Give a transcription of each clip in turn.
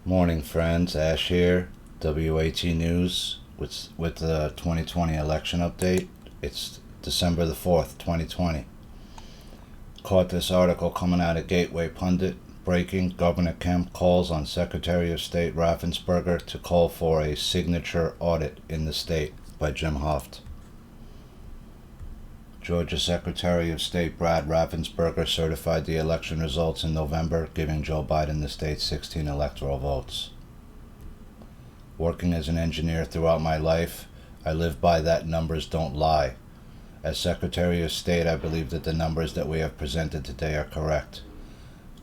Morning, friends. Ash here, WAT News with the 2020 election update. It's December the 4th, 2020. Caught this article coming out of Gateway Pundit. Breaking: Governor Kemp calls on Secretary of State Raffensperger to call for a signature audit in the state, by Jim Hoft. Georgia Secretary of State Brad Raffensperger certified the election results in November, giving Joe Biden the state's 16 electoral votes. Working as an engineer throughout my life, I live by that numbers don't lie. As Secretary of State, I believe that the numbers that we have presented today are correct.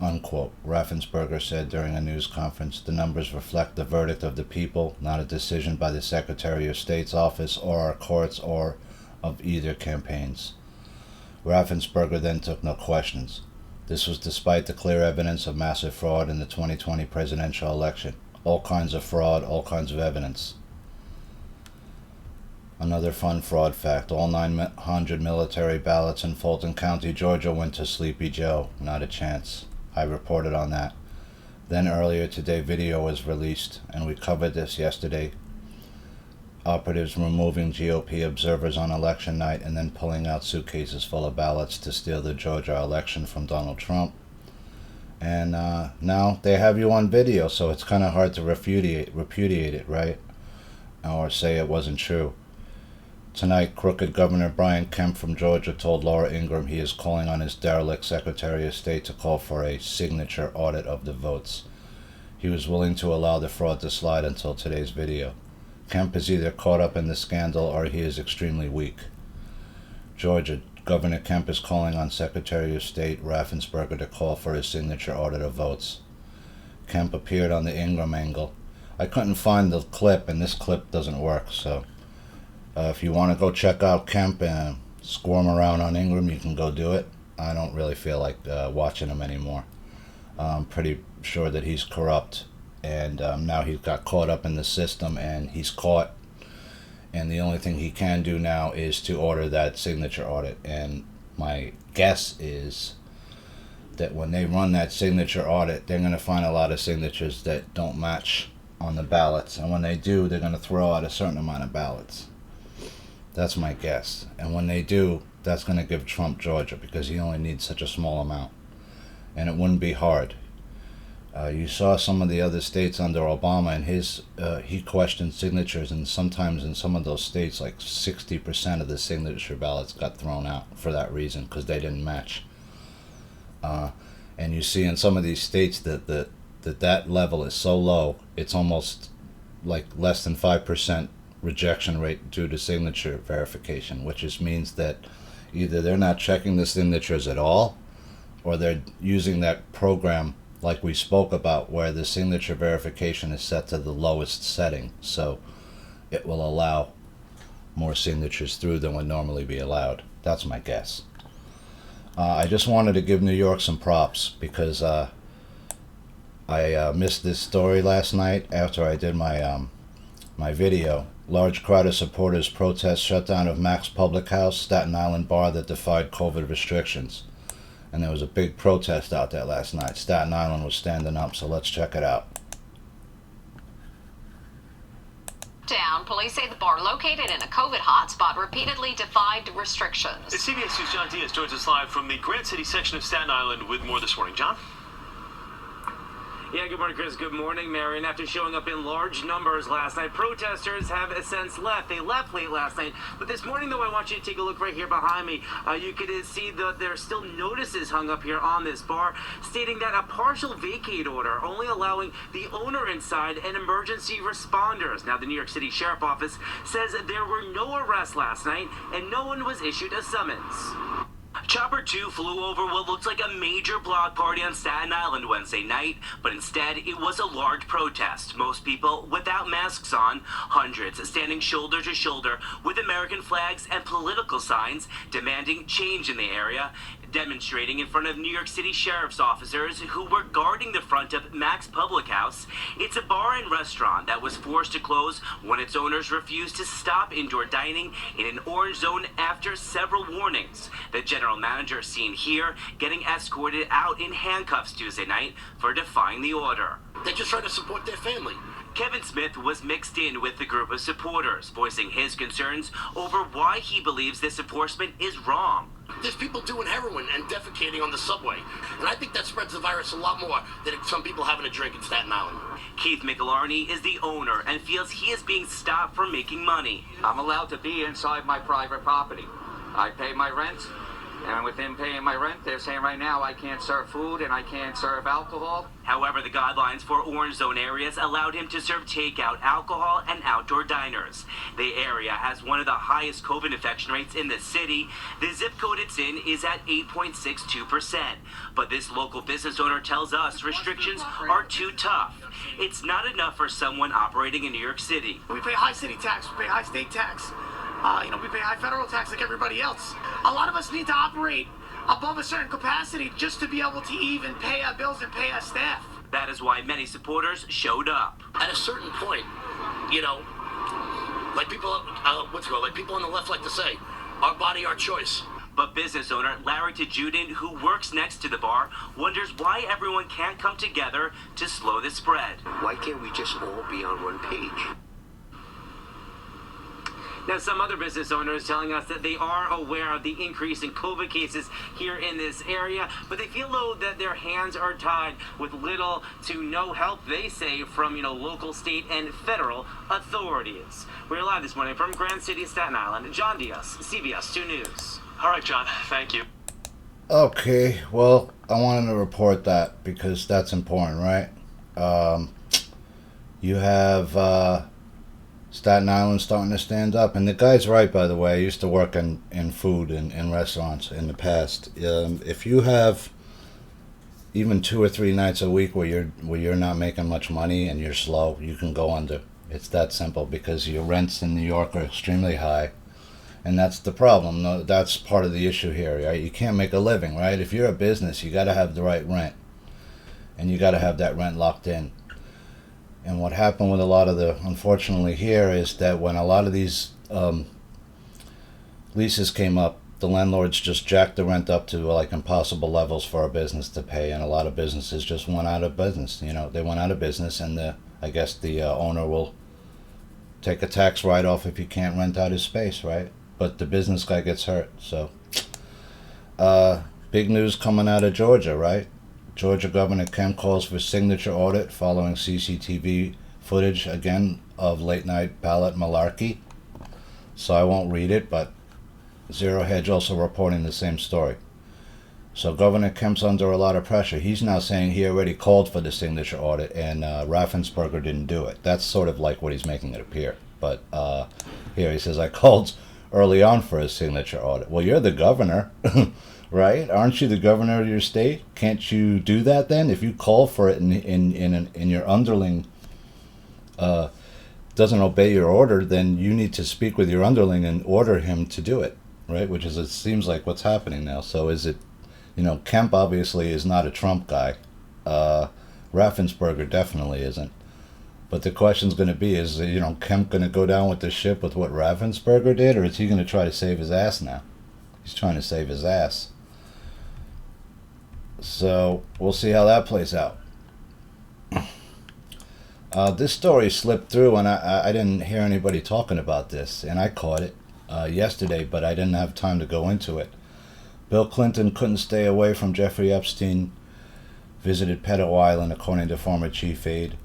Unquote. Raffensperger said during a news conference, the numbers reflect the verdict of the people, not a decision by the Secretary of State's office or our courts or of either campaigns. Raffensperger then took no questions. This was despite the clear evidence of massive fraud in the 2020 presidential election. All kinds of fraud, all kinds of evidence. Another fun fraud fact: all 900 military ballots in Fulton County, Georgia went to Sleepy Joe. Not a chance. I reported on that. Then earlier today, video was released, and we covered this yesterday. Operatives removing GOP observers on election night and then pulling out suitcases full of ballots to steal the Georgia election from Donald Trump. And now they have you on video, so it's kind of hard to repudiate it, right? Or say it wasn't true. Tonight, crooked Governor Kemp from Georgia told Laura Ingraham he is calling on his derelict Secretary of State to call for a signature audit of the votes. He was willing to allow the fraud to slide until today's video. Kemp is either caught up in the scandal or he is extremely weak. Georgia, Governor Kemp is calling on Secretary of State Raffensperger to call for his signature audit of votes. Kemp appeared on the Ingraham angle. I couldn't find the clip, and this clip doesn't work, so if you want to go check out Kemp and squirm around on Ingraham, you can go do it. I don't really feel like watching him anymore. I'm pretty sure that he's corrupt. And now he's got caught up in the system, and he's caught, and the only thing he can do now is to order that signature audit. And my guess is that when they run that signature audit, they're going to find a lot of signatures that don't match on the ballots, and when they do, they're going to throw out a certain amount of ballots. That's my guess. And when they do, that's going to give Trump Georgia, because he only needs such a small amount, and it wouldn't be hard. You saw some of the other states under Obama, and he questioned signatures, and sometimes in some of those states, like 60% of the signature ballots got thrown out for that reason, because they didn't match. And you see in some of these states that level is so low, it's almost like less than 5% rejection rate due to signature verification, which just means that either they're not checking the signatures at all, or they're using that program like we spoke about, where the signature verification is set to the lowest setting, so it will allow more signatures through than would normally be allowed. That's my guess. I just wanted to give New York some props, because I missed this story last night after I did my video. Large crowd of supporters protest shutdown of Mac's Public House, Staten Island bar that defied COVID restrictions. And there was a big protest out there last night. Staten Island was standing up, so let's check it out. Police say the bar, located in a COVID hotspot, repeatedly defied restrictions. CBS News' John Diaz joins us live from the Grant City section of Staten Island with more this morning. John? Yeah, good morning, Chris. Good morning, Marion. After showing up in large numbers last night, protesters have since left. They left late last night. But this morning, though, I want you to take a look right here behind me. You can see that there are still notices hung up here on this bar stating that a partial vacate order, only allowing the owner inside and emergency responders. Now, the New York City Sheriff Office says there were no arrests last night and no one was issued a summons. Chopper 2 flew over what looked like a major block party on Staten Island Wednesday night, but instead it was a large protest. Most people without masks on, hundreds standing shoulder to shoulder with American flags and political signs demanding change in the area. demonstrating in front of New York City sheriff's officers who were guarding the front of Mac's Public House. It's a bar and restaurant that was forced to close when its owners refused to stop indoor dining in an orange zone after several warnings. The general manager seen here getting escorted out in handcuffs Tuesday night for defying the order. They're just trying to support their family. Kevin Smith was mixed in with the group of supporters, voicing his concerns over why he believes this enforcement is wrong. There's people doing heroin and defecating on the subway, and I think that spreads the virus a lot more than some people having a drink in Staten Island. Keith McIlarney is the owner and feels he is being stopped from making money. I'm allowed to be inside my private property. I pay my rent, and within paying my rent, they're saying right now I can't serve food and I can't serve alcohol. However, the guidelines for orange zone areas allowed him to serve takeout alcohol and outdoor diners. The area has one of the highest COVID infection rates in the city. The zip code it's in is at 8.62%. But this local business owner tells us restrictions are too tough. It's not enough for someone operating in New York City. We pay high city tax, we pay high state tax. We pay high federal tax like everybody else. A lot of us need to operate above a certain capacity just to be able to even pay our bills and pay our staff. That is why many supporters showed up. At a certain point, like people, like people on the left like to say, our body, our choice. But business owner Larry Tajudin, who works next to the bar, wonders why everyone can't come together to slow the spread. Why can't we just all be on one page? Now, some other business owners telling us that they are aware of the increase in COVID cases here in this area, but they feel, though, that their hands are tied with little to no help, they say, from, local, state, and federal authorities. We're live this morning from Grand City, Staten Island. John Diaz, CBS 2 News. All right, John, thank you. Okay, well, I wanted to report that because that's important, right? You have Staten Island starting to stand up, and the guy's right, by the way. I used to work in food in restaurants in the past. If you have even 2 or 3 nights a week where you're not making much money and you're slow, you can go under. It's that simple, because your rents in New York are extremely high, and that's the problem. No, that's part of the issue here, right? You can't make a living, right? If you're a business, you got to have the right rent, and you got to have that rent locked in. And what happened with a lot of unfortunately here, is that when a lot of these leases came up, the landlords just jacked the rent up to like impossible levels for a business to pay, and a lot of businesses just went out of business. They went out of business, and I guess the owner will take a tax write-off if he can't rent out his space, right? But the business guy gets hurt. So big news coming out of Georgia, right? Georgia Governor Kemp calls for signature audit following CCTV footage again of late-night ballot malarkey. So I won't read it, but Zero Hedge also reporting the same story. So Governor Kemp's under a lot of pressure. He's now saying he already called for the signature audit, and Raffensperger didn't do it. That's sort of like what he's making it appear. But here he says, I called early on for a signature audit. Well, you're the governor. Right? Aren't you the governor of your state? Can't you do that then? If you call for it and your underling doesn't obey your order, then you need to speak with your underling and order him to do it, right? Which is, it seems like, what's happening now. So is it, Kemp obviously is not a Trump guy. Raffensperger definitely isn't. But the question's going to be, is, Kemp going to go down with the ship with what Raffensperger did, or is he going to try to save his ass now? He's trying to save his ass. So we'll see how that plays out. This story slipped through, and I didn't hear anybody talking about this, and I caught it yesterday, but I didn't have time to go into it. Bill Clinton couldn't stay away from Jeffrey Epstein, visited Pedo Island, according to former chief aide.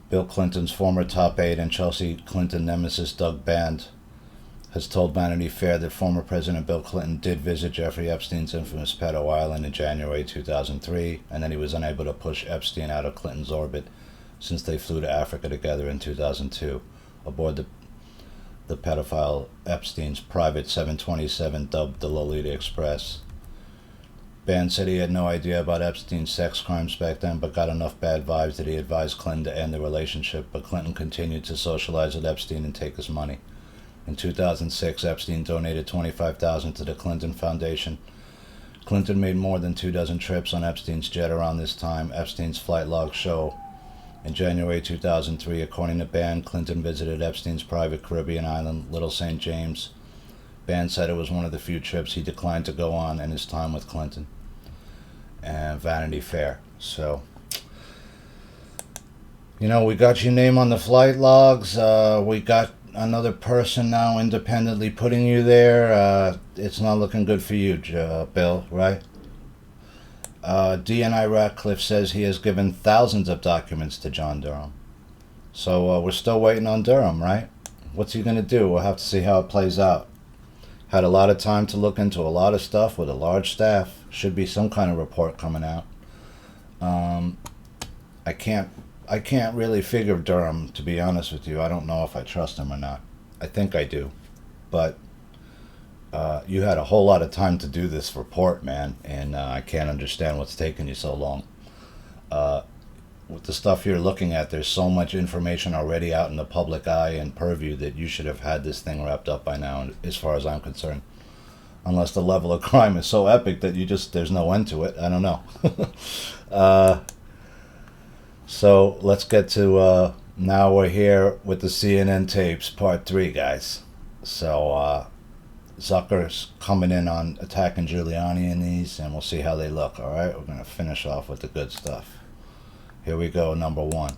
Bill Clinton's former top aide and Chelsea Clinton nemesis Doug Band has told Vanity Fair that former President Bill Clinton did visit Jeffrey Epstein's infamous Pedo Island in January 2003, and then he was unable to push Epstein out of Clinton's orbit since they flew to Africa together in 2002 aboard the pedophile Epstein's private 727 dubbed the Lolita Express. Band said he had no idea about Epstein's sex crimes back then, but got enough bad vibes that he advised Clinton to end the relationship, but Clinton continued to socialize with Epstein and take his money. In 2006, Epstein donated $25,000 to the Clinton Foundation Clinton made more than 24 trips on Epstein's jet around this time, Epstein's flight logs show. In January 2003, according to Ban, Clinton visited Epstein's private Caribbean island, Little St. James. Ban said it was one of the few trips he declined to go on in his time with Clinton. And Vanity Fair. So, you know, we got your name on the flight logs. We got another person now independently putting you there. It's not looking good for you, Bill, right? DNI Ratcliffe says he has given thousands of documents to John Durham. So we're still waiting on Durham, right? What's he going to do? We'll have to see how it plays out. Had a lot of time to look into a lot of stuff with a large staff. Should be some kind of report coming out. I can't really figure Durham, to be honest with you. I don't know if I trust him or not. I think I do. But you had a whole lot of time to do this report, man, and I can't understand what's taking you so long. With the stuff you're looking at, there's so much information already out in the public eye and purview that you should have had this thing wrapped up by now, as far as I'm concerned. Unless the level of crime is so epic that there's no end to it. I don't know. So let's get to, now we're here with the CNN tapes, part 3, guys. So, Zucker's coming in on attacking Giuliani in these, and we'll see how they look, all right? We're going to finish off with the good stuff. Here we go, number 1.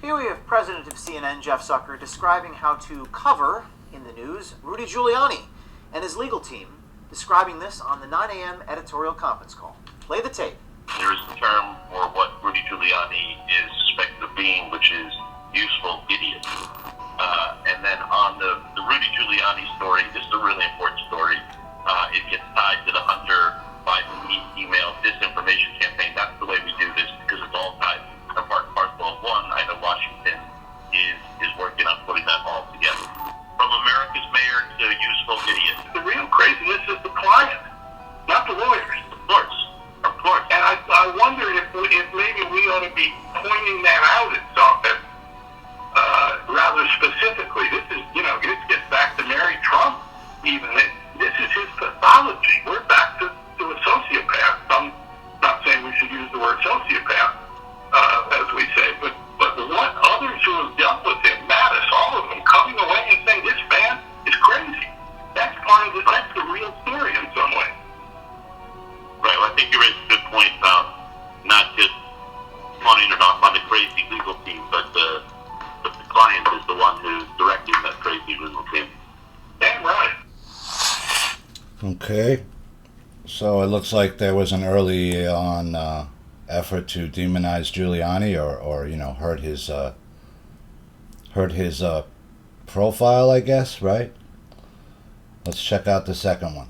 Here we have President of CNN, Jeff Zucker, describing how to cover, in the news, Rudy Giuliani and his legal team, describing this on the 9 a.m. editorial conference call. Play the tape. There is a term for what Rudy Giuliani is suspected of being, which is useful idiot. And then on the Rudy Giuliani story, this is a really important story. It gets tied to the Hunter Biden email disinformation campaign. That's the way we do this, because it's all tied. And part and parcel of one, I know Washington is working on putting that all together. From America's mayor to useful idiot. The real craziness is the client, not the lawyers. Of course. And I wonder if maybe we ought to be pointing that out at something rather specifically. This gets back to Mary Trump. Even this is his pathology. We're back to a sociopath. I'm not saying we should use the word sociopath, as we say, but what others who have dealt with him, Mattis, all of them, coming away and saying this man is crazy. That's that's the real story in some way. Right. Well, I think you raised a good point about not just pawning it off on the crazy legal team, but the client is the one who's directing that crazy legal team. Damn right. Okay. So it looks like there was an early on effort to demonize Giuliani or hurt his profile, I guess, right? Let's check out the second one.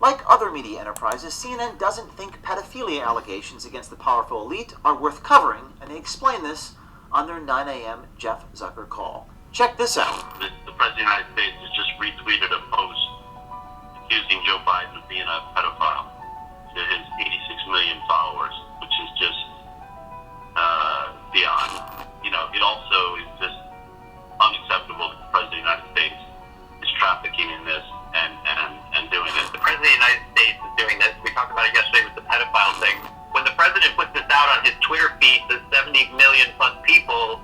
Like other media enterprises, CNN doesn't think pedophilia allegations against the powerful elite are worth covering, and they explain this on their 9 a.m. Jeff Zucker call. Check this out. The President of the United States has just retweeted a post accusing Joe Biden of being a pedophile to his 86 million followers, which is just beyond. It also is just unacceptable that the President of the United States is trafficking in this and doing this. The President of the United States is doing this. We talked about it yesterday with the pedophile thing. When the President puts this out on his Twitter feed to 70 million plus people,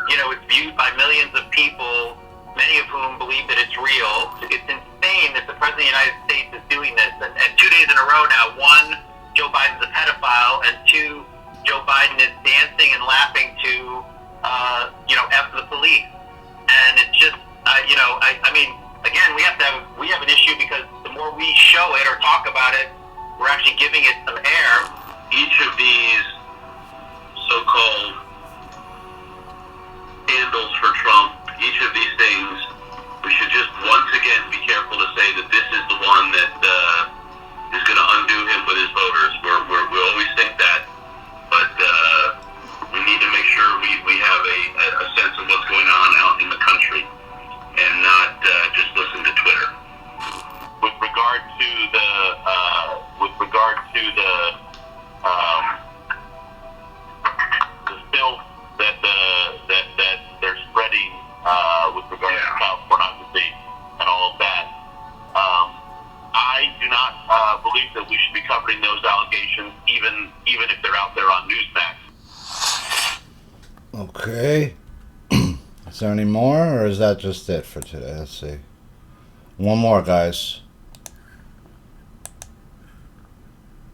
it's viewed by millions of people, many of whom believe that it's real. It's insane that the President of the United States is doing this. And 2 days in a row now, 1, Joe Biden's a pedophile, and 2, Joe Biden is dancing and laughing to, F the police. And it's just, again, we have an issue because the more we show it or talk about it, we're actually giving it some air. Each of these so-called handles for Trump, each of these things, we should just once again be careful to say that this is the one that is going to undo him with his voters. We always think that, but we need to make sure we have a sense of what's going on out in the country and not just listen to Twitter. With regard to the filth that they're spreading believes that we should be covering those allegations, even if they're out there on Newsmax. Okay. Is there any more, or is that just it for today? Let's see. One more, guys.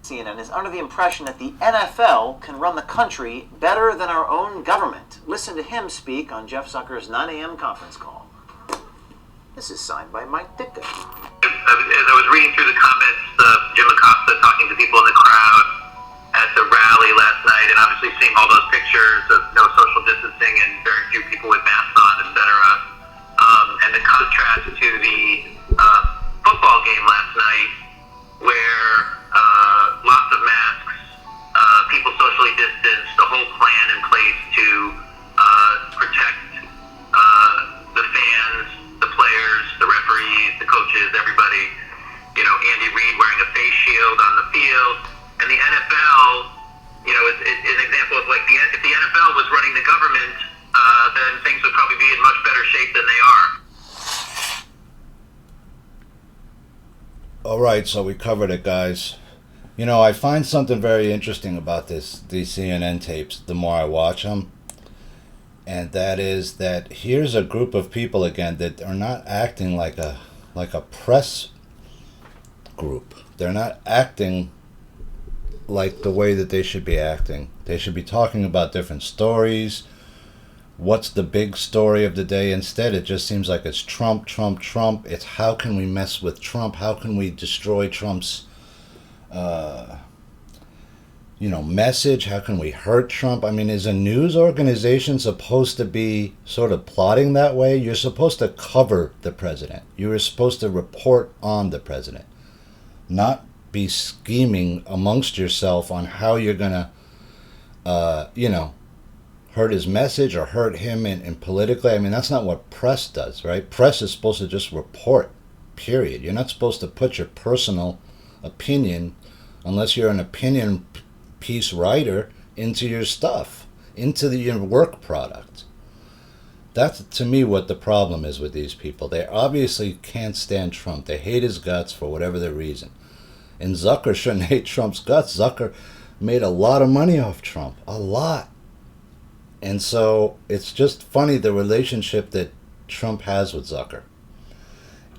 CNN is under the impression that the NFL can run the country better than our own government. Listen to him speak on Jeff Zucker's 9 a.m. conference call. This is signed by Mike Ditka. As I was reading through the comments of Jim Acosta talking to people in the crowd at the rally last night, and obviously seeing all those pictures of no social distancing and very few people with masks on, etc., and the contrast to the football game last night, where lots of masks, people socially distanced, the whole plan in place to protect the fans, the players, the referees, the coaches, everybody. You know, Andy Reid wearing a face shield on the field, and the NFL, you know, is an example of like if the NFL was running the government, then things would probably be in much better shape than they are. All right, so we covered it, guys. You know, I find something very interesting about these CNN tapes the more I watch them. And that is that here's a group of people again that are not acting like a press group. They're not acting like the way that they should be acting. They should be talking about different stories. What's the big story of the day? Instead, it just seems like it's Trump, Trump, Trump. It's how can we mess with Trump? How can we destroy Trump's message? How can we hurt Trump? I mean, is a news organization supposed to be sort of plotting that way? You're supposed to cover the president. You were supposed to report on the president, not be scheming amongst yourself on how you're going to, hurt his message or hurt him in politically. I mean, that's not what press does, right? Press is supposed to just report, period. You're not supposed to put your personal opinion, unless you're an opinion piece writer, into your stuff, into your work product. That's, to me, what the problem is with these people. They obviously can't stand Trump. They hate his guts for whatever the reason. And Zucker shouldn't hate Trump's guts. Zucker made a lot of money off Trump. A lot. And so it's just funny the relationship that Trump has with Zucker.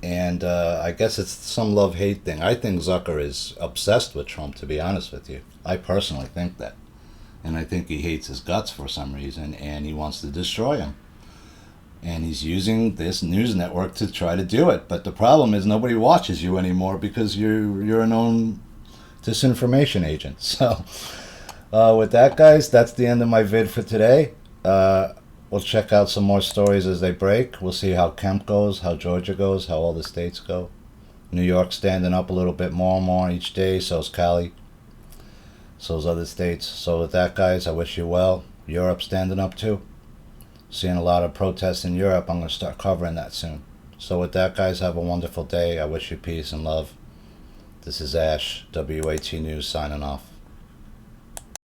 And I guess it's some love-hate thing. I think Zucker is obsessed with Trump, to be honest with you. I personally think that. And I think he hates his guts for some reason, and he wants to destroy him. And he's using this news network to try to do it. But the problem is nobody watches you anymore because you're a known disinformation agent. So with that, guys, that's the end of my vid for today. We'll check out some more stories as they break. We'll see how Kemp goes, how Georgia goes, how all the states go. New York's standing up a little bit more and more each day. So's Cali. So's other states. So with that, guys, I wish you well. Europe's standing up too. Seeing a lot of protests in Europe. I'm going to start covering that soon. So with that, guys, have a wonderful day. I wish you peace and love. This is Ash, WAT News, signing off.